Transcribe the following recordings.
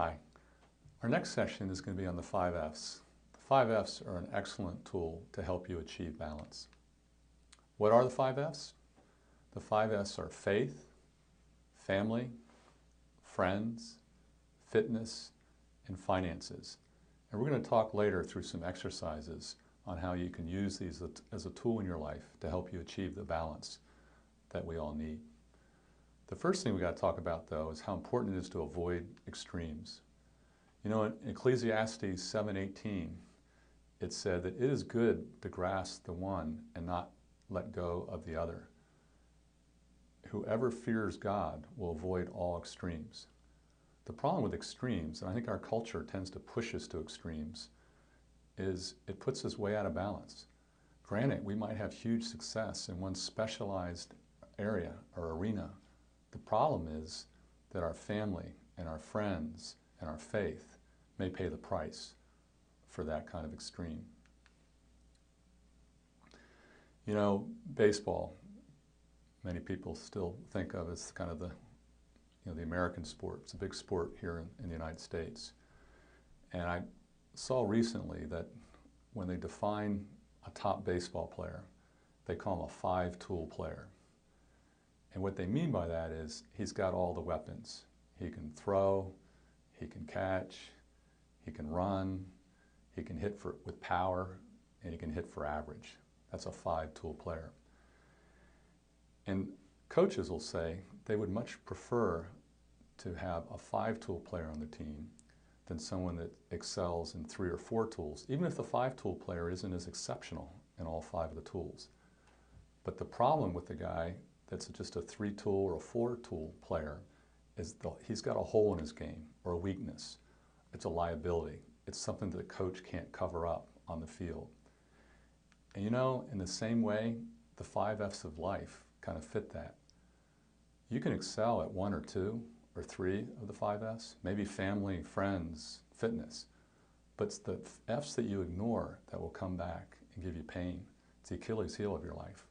Hi. Our next session is going to be on the 5Fs. The 5Fs are an excellent tool to help you achieve balance. What are the 5Fs? The 5Fs are faith, family, friends, fitness, and finances. And we're going to talk later through some exercises on how you can use these as a tool in your life to help you achieve the balance that we all need. The first thing we got to talk about, though, is how important it is to avoid extremes. You know, in Ecclesiastes 7:18, it said that it is good to grasp the one and not let go of the other. Whoever fears God will avoid all extremes. The problem with extremes, and I think our culture tends to push us to extremes, is it puts us way out of balance. Granted, we might have huge success in one specialized area or arena. The problem is that our family and our friends and our faith may pay the price for that kind of extreme. You know, baseball, many people still think of as kind of the American sport. It's a big sport here in the United States. And I saw recently that when they define a top baseball player, they call him a five-tool player. And what they mean by that is he's got all the weapons. He can throw, he can catch, he can run, he can hit with power, and he can hit for average. That's a five-tool player. And coaches will say they would much prefer to have a five-tool player on the team than someone that excels in three or four tools, even if the five-tool player isn't as exceptional in all five of the tools. But the problem with the guy that's just a three-tool or a four-tool player is he's got a hole in his game or a weakness. It's a liability. It's something that a coach can't cover up on the field. And you know, in the same way, the 5Fs of life kind of fit that. You can excel at one or two or three of the 5Fs, maybe family, friends, fitness. But it's the Fs that you ignore that will come back and give you pain. It's the Achilles heel of your life.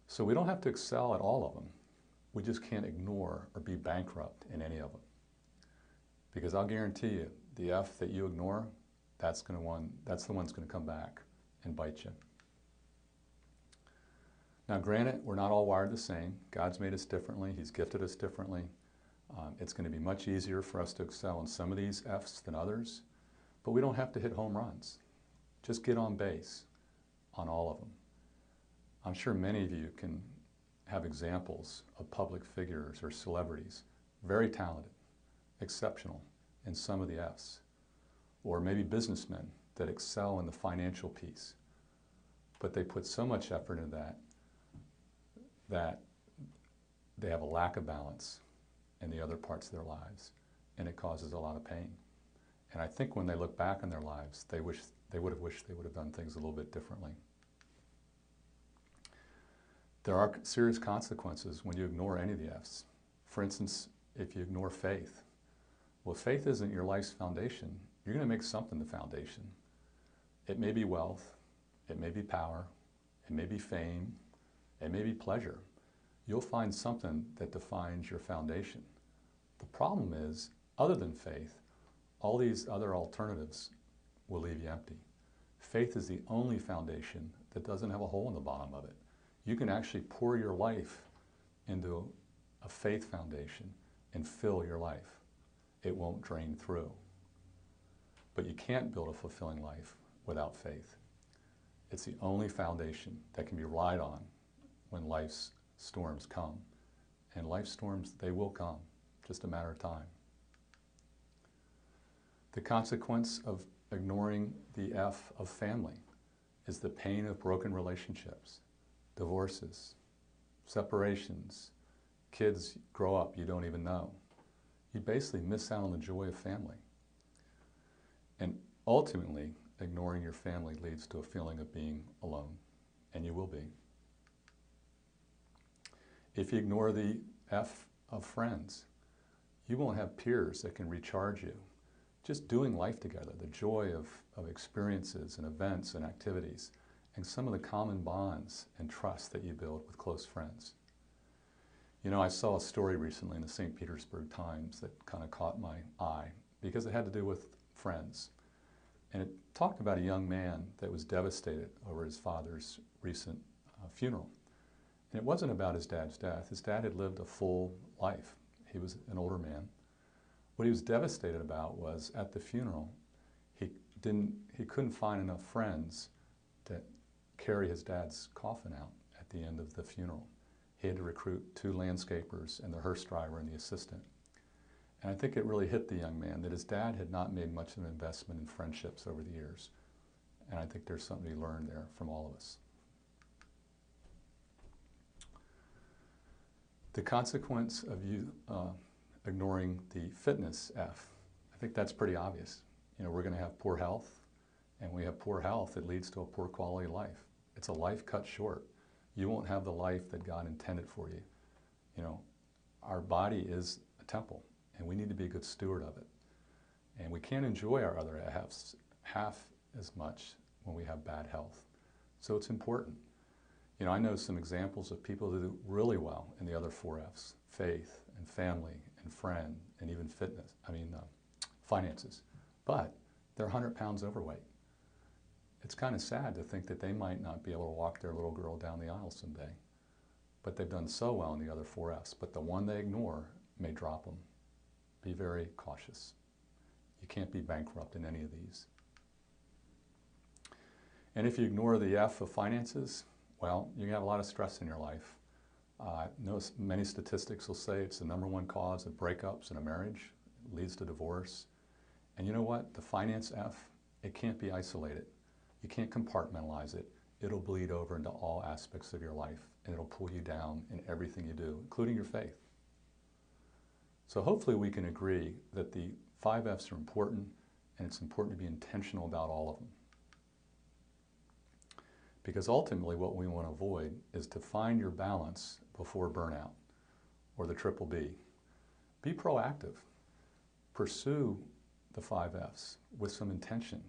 So we don't have to excel at all of them. We just can't ignore or be bankrupt in any of them. Because I'll guarantee you, the F that you ignore, that's the one that's going to come back and bite you. Now granted, we're not all wired the same. God's made us differently. He's gifted us differently. It's going to be much easier for us to excel in some of these Fs than others. But we don't have to hit home runs. Just get on base on all of them. I'm sure many of you can have examples of public figures or celebrities, very talented, exceptional in some of the Fs, or maybe businessmen that excel in the financial piece, but they put so much effort into that they have a lack of balance in the other parts of their lives, and it causes a lot of pain. And I think when they look back on their lives, they would have wished they would have done things a little bit differently. There are serious consequences when you ignore any of the Fs. For instance, if you ignore faith. Well, if faith isn't your life's foundation, you're going to make something the foundation. It may be wealth, it may be power, it may be fame, it may be pleasure. You'll find something that defines your foundation. The problem is, other than faith, all these other alternatives will leave you empty. Faith is the only foundation that doesn't have a hole in the bottom of it. You can actually pour your life into a faith foundation and fill your life. It won't drain through. But you can't build a fulfilling life without faith. It's the only foundation that can be relied on when life's storms come. And life's storms, they will come, just a matter of time. The consequence of ignoring the F of family is the pain of broken relationships. Divorces, separations, kids grow up you don't even know. You basically miss out on the joy of family. And ultimately, ignoring your family leads to a feeling of being alone, and you will be. If you ignore the F of friends, you won't have peers that can recharge you. Just doing life together, the joy of experiences and events and activities, and some of the common bonds and trust that you build with close friends. You know, I saw a story recently in the St. Petersburg Times that kind of caught my eye because it had to do with friends. And it talked about a young man that was devastated over his father's recent funeral. And it wasn't about his dad's death. His dad had lived a full life. He was an older man. What he was devastated about was at the funeral, he couldn't find enough friends to carry his dad's coffin out at the end of the funeral. He had to recruit 2 landscapers and the hearse driver and the assistant. And I think it really hit the young man that his dad had not made much of an investment in friendships over the years. And I think there's something to be learned there from all of us. The consequence of you ignoring the fitness F, I think that's pretty obvious. You know, we're going to have poor health, and when we have poor health, it leads to a poor quality of life. It's a life cut short. You won't have the life that God intended for you. You know, our body is a temple, and we need to be a good steward of it. And we can't enjoy our other Fs half as much when we have bad health. So it's important. You know, I know some examples of people that do really well in the other 4 Fs, faith and family and friend and even finances. But they're 100 pounds overweight. It's kind of sad to think that they might not be able to walk their little girl down the aisle someday. But they've done so well in the other 4 Fs. But the one they ignore may drop them. Be very cautious. You can't be bankrupt in any of these. And if you ignore the F of finances, well, you have a lot of stress in your life. Many statistics will say it's the #1 cause of breakups in a marriage. It leads to divorce. And you know what? The finance F, it can't be isolated. You can't compartmentalize it. It'll bleed over into all aspects of your life, and it'll pull you down in everything you do, including your faith. So hopefully we can agree that the 5 Fs are important, and it's important to be intentional about all of them. Because ultimately what we want to avoid is to find your balance before burnout, or the triple B. Be proactive. Pursue the 5 Fs with some intention.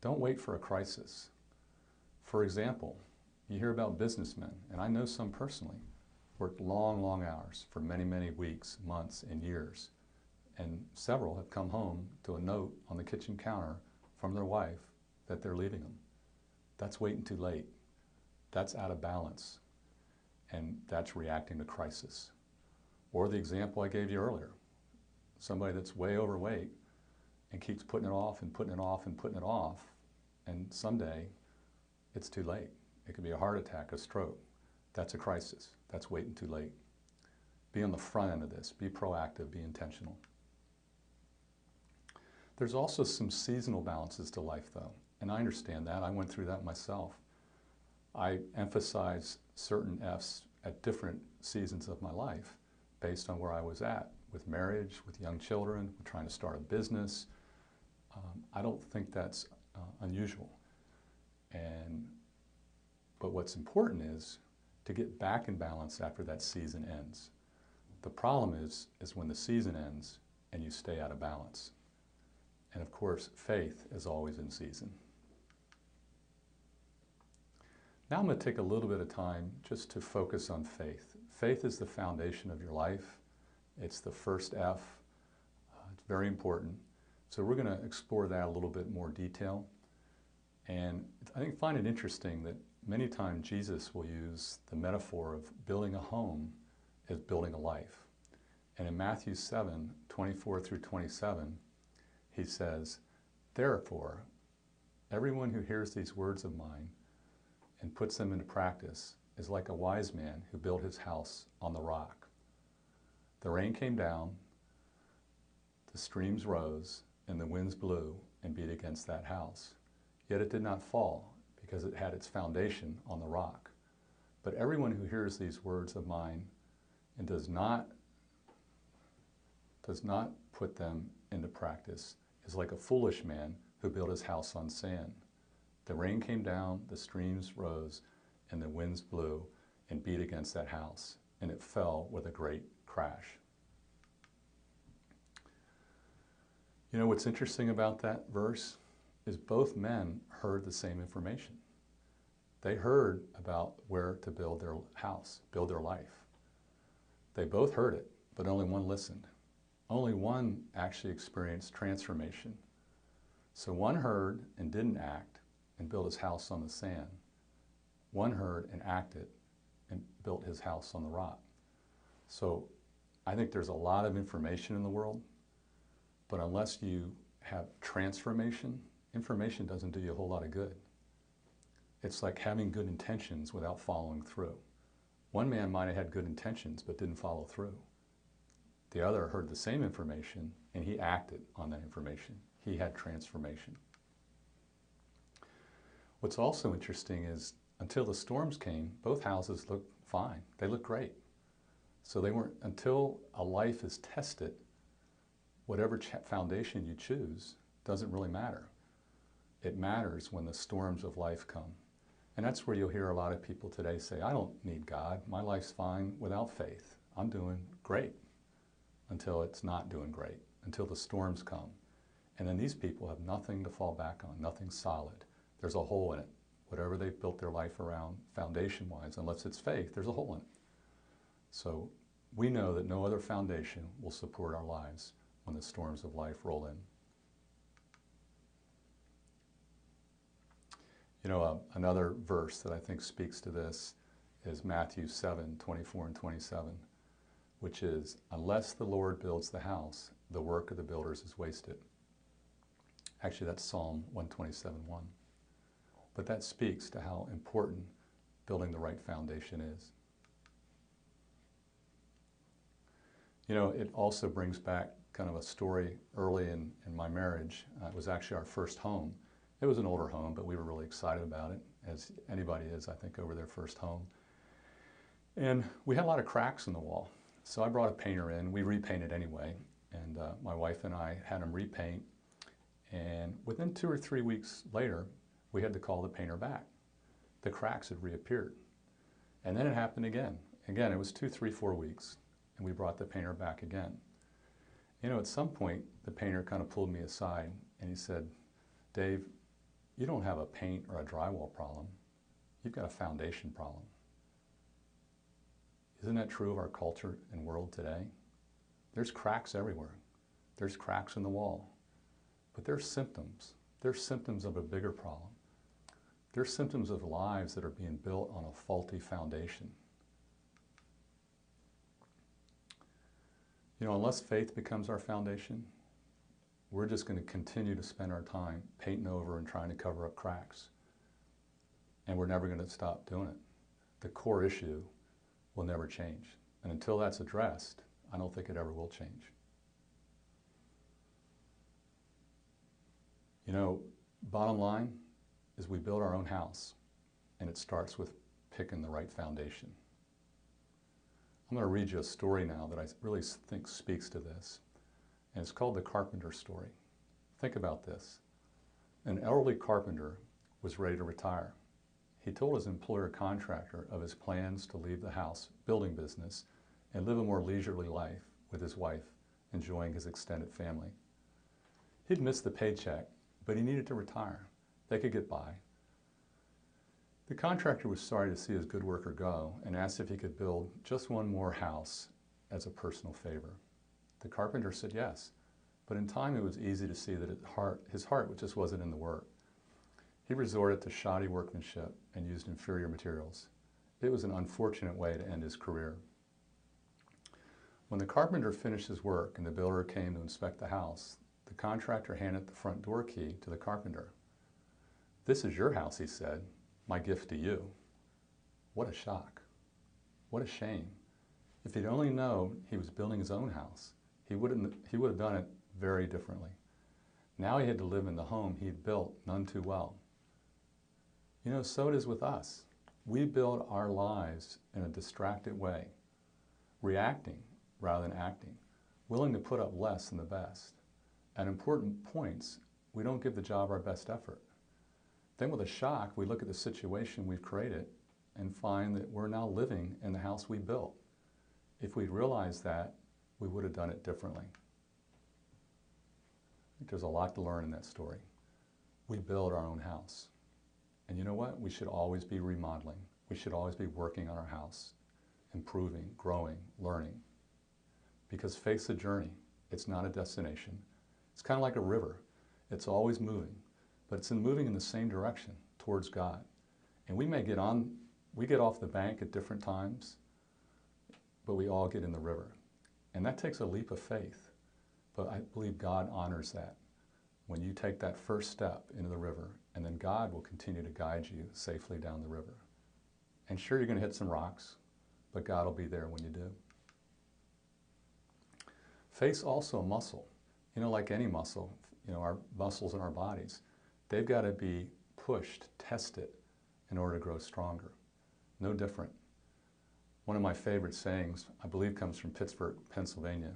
Don't wait for a crisis. For example, you hear about businessmen, and I know some personally, worked long, long hours for many, many weeks, months, and years. And several have come home to a note on the kitchen counter from their wife that they're leaving them. That's waiting too late. That's out of balance. And that's reacting to crisis. Or the example I gave you earlier, somebody that's way overweight and keeps putting it off and putting it off and putting it off, and someday it's too late. It could be a heart attack, a stroke. That's a crisis. That's waiting too late. Be on the front end of this. Be proactive. Be intentional. There's also some seasonal balances to life, though, and I understand that. I went through that myself. I emphasize certain Fs at different seasons of my life based on where I was at, with marriage, with young children, with trying to start a business. I don't think that's unusual. But what's important is to get back in balance after that season ends. The problem is when the season ends and you stay out of balance. And of course, faith is always in season. Now I'm going to take a little bit of time just to focus on faith. Faith is the foundation of your life. It's the first F. It's very important. So we're going to explore that a little bit more detail. And I find it interesting that many times Jesus will use the metaphor of building a home as building a life. And in Matthew 7:24 through 27, he says, "Therefore, everyone who hears these words of mine and puts them into practice is like a wise man who built his house on the rock. The rain came down, the streams rose, and the winds blew and beat against that house. Yet it did not fall, because it had its foundation on the rock. But everyone who hears these words of mine and does not put them into practice is like a foolish man who built his house on sand. The rain came down, the streams rose, and the winds blew and beat against that house, and it fell with a great crash." You know what's interesting about that verse is both men heard the same information. They heard about where to build their house, build their life. They both heard it, but only one listened. Only one actually experienced transformation. So one heard and didn't act and built his house on the sand. One heard and acted and built his house on the rock. So I think there's a lot of information in the world, but unless you have transformation, information doesn't do you a whole lot of good. It's like having good intentions without following through. One man might have had good intentions but didn't follow through. The other heard the same information and he acted on that information. He had transformation. What's also interesting is until the storms came, both houses looked fine. They looked great. So they weren't, until a life is tested, whatever foundation you choose doesn't really matter. It matters when the storms of life come. And that's where you'll hear a lot of people today say, I don't need God. My life's fine without faith. I'm doing great. Until it's not doing great, until the storms come. And then these people have nothing to fall back on, nothing solid. There's a hole in it. Whatever they've built their life around, foundation-wise, unless it's faith, there's a hole in it. So we know that no other foundation will support our lives when the storms of life roll in. You know, another verse that I think speaks to this is Matthew 7:24 and 27, which is, unless the Lord builds the house, the work of the builders is wasted. Actually, that's Psalm 127:1. But that speaks to how important building the right foundation is. You know, it also brings back kind of a story early in my marriage. It was actually our first home. It was an older home, but we were really excited about it, as anybody is, I think, over their first home. And we had a lot of cracks in the wall. So I brought a painter in. We repainted anyway. And my wife and I had him repaint. And within 2 or 3 weeks later, we had to call the painter back. The cracks had reappeared. And then it happened again. Again, it was 2, 3, 4 weeks. And we brought the painter back again. You know, at some point, the painter kind of pulled me aside and he said, Dave, you don't have a paint or a drywall problem. You've got a foundation problem. Isn't that true of our culture and world today? There's cracks everywhere. There's cracks in the wall. But there's symptoms. There's symptoms of a bigger problem. There's symptoms of lives that are being built on a faulty foundation. You know, unless faith becomes our foundation, we're just going to continue to spend our time painting over and trying to cover up cracks. And we're never going to stop doing it. The core issue will never change. And until that's addressed, I don't think it ever will change. You know, bottom line is we build our own house, and it starts with picking the right foundation. I'm going to read you a story now that I really think speaks to this, and it's called The Carpenter Story. Think about this. An elderly carpenter was ready to retire. He told his employer contractor of his plans to leave the house building business and live a more leisurely life with his wife, enjoying his extended family. He'd missed the paycheck, but he needed to retire. They could get by. The contractor was sorry to see his good worker go and asked if he could build just one more house as a personal favor. The carpenter said yes, but in time it was easy to see that his heart just wasn't in the work. He resorted to shoddy workmanship and used inferior materials. It was an unfortunate way to end his career. When the carpenter finished his work and the builder came to inspect the house, the contractor handed the front door key to the carpenter. "This is your house," he said, "my gift to you." What a shock. What a shame. If he'd only known he was building his own house, he would have done it very differently. Now he had to live in the home he'd built none too well. You know, so it is with us. We build our lives in a distracted way, reacting rather than acting, willing to put up less than the best. At important points, we don't give the job our best effort. Then with a shock, we look at the situation we've created and find that we're now living in the house we built. If we'd realized that, we would have done it differently. I think there's a lot to learn in that story. We build our own house. And you know what? We should always be remodeling. We should always be working on our house. improving, growing, learning. Because faith's a journey. It's not a destination. It's kind of like a river. It's always moving, but it's moving in the same direction towards God. And we may get off the bank at different times, but we all get in the river. And that takes a leap of faith. But I believe God honors that when you take that first step into the river, and then God will continue to guide you safely down the river. And sure, you're going to hit some rocks, but God will be there when you do. Faith's also a muscle. You know, like any muscle, you know, our muscles in our bodies, they've got to be pushed, tested in order to grow stronger. No different. One of my favorite sayings, I believe, comes from Pittsburgh, Pennsylvania,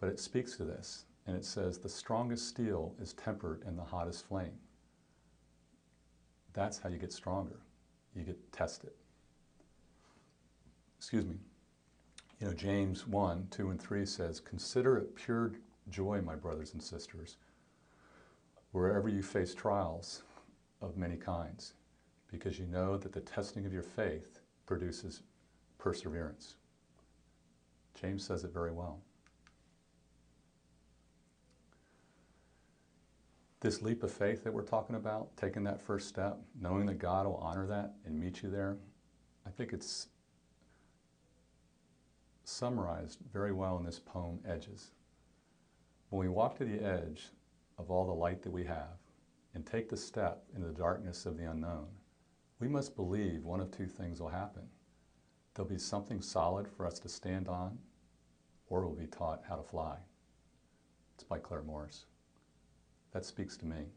but it speaks to this, and it says, "The strongest steel is tempered in the hottest flame." That's how you get stronger. You get tested. Excuse me. You know, James 1, 2, and 3 says, "Consider it pure joy, my brothers and sisters, wherever you face trials of many kinds, because you know that the testing of your faith produces perseverance." James says it very well. This leap of faith that we're talking about, taking that first step, knowing that God will honor that and meet you there, I think it's summarized very well in this poem, Edges. When we walk to the edge of all the light that we have and take the step into the darkness of the unknown, we must believe one of two things will happen. There'll be something solid for us to stand on, or we'll be taught how to fly. It's by Claire Morris. That speaks to me.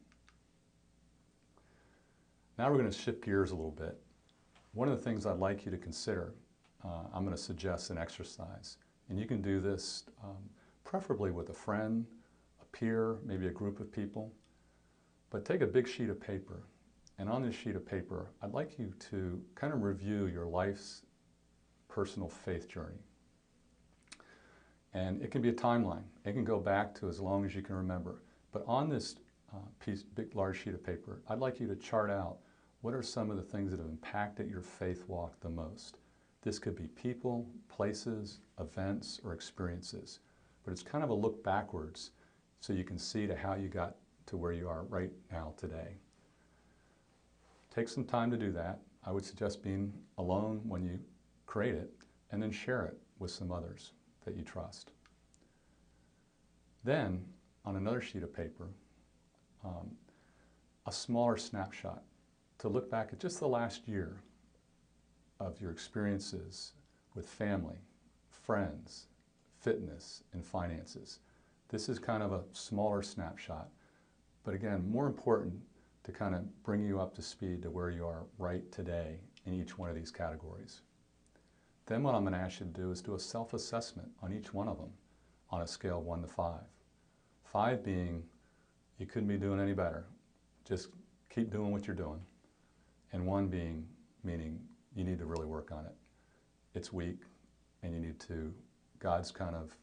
Now we're going to shift gears a little bit. One of the things I'd like you to consider, I'm going to suggest an exercise. And you can do this preferably with a friend, a peer, maybe a group of people. But take a big sheet of paper. And on this sheet of paper, I'd like you to kind of review your life's personal faith journey. And it can be a timeline. It can go back to as long as you can remember. But on this big, large sheet of paper, I'd like you to chart out what are some of the things that have impacted your faith walk the most. This could be people, places, events, or experiences. But it's kind of a look backwards so you can see to how you got to where you are right now today. Take some time to do that. I would suggest being alone when you create it, and then share it with some others that you trust. Then, on another sheet of paper, a smaller snapshot to look back at just the last year of your experiences with family, friends, fitness, and finances. This is kind of a smaller snapshot, but again, more important to kind of bring you up to speed to where you are right today in each one of these categories. Then what I'm going to ask you to do is do a self-assessment on each one of them on a scale of 1 to 5. 5 being, you couldn't be doing any better. Just keep doing what you're doing. And 1 being, meaning you need to really work on it. It's weak, and you need to, God's kind of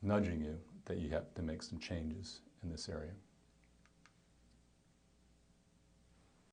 nudging you that you have to make some changes in this area.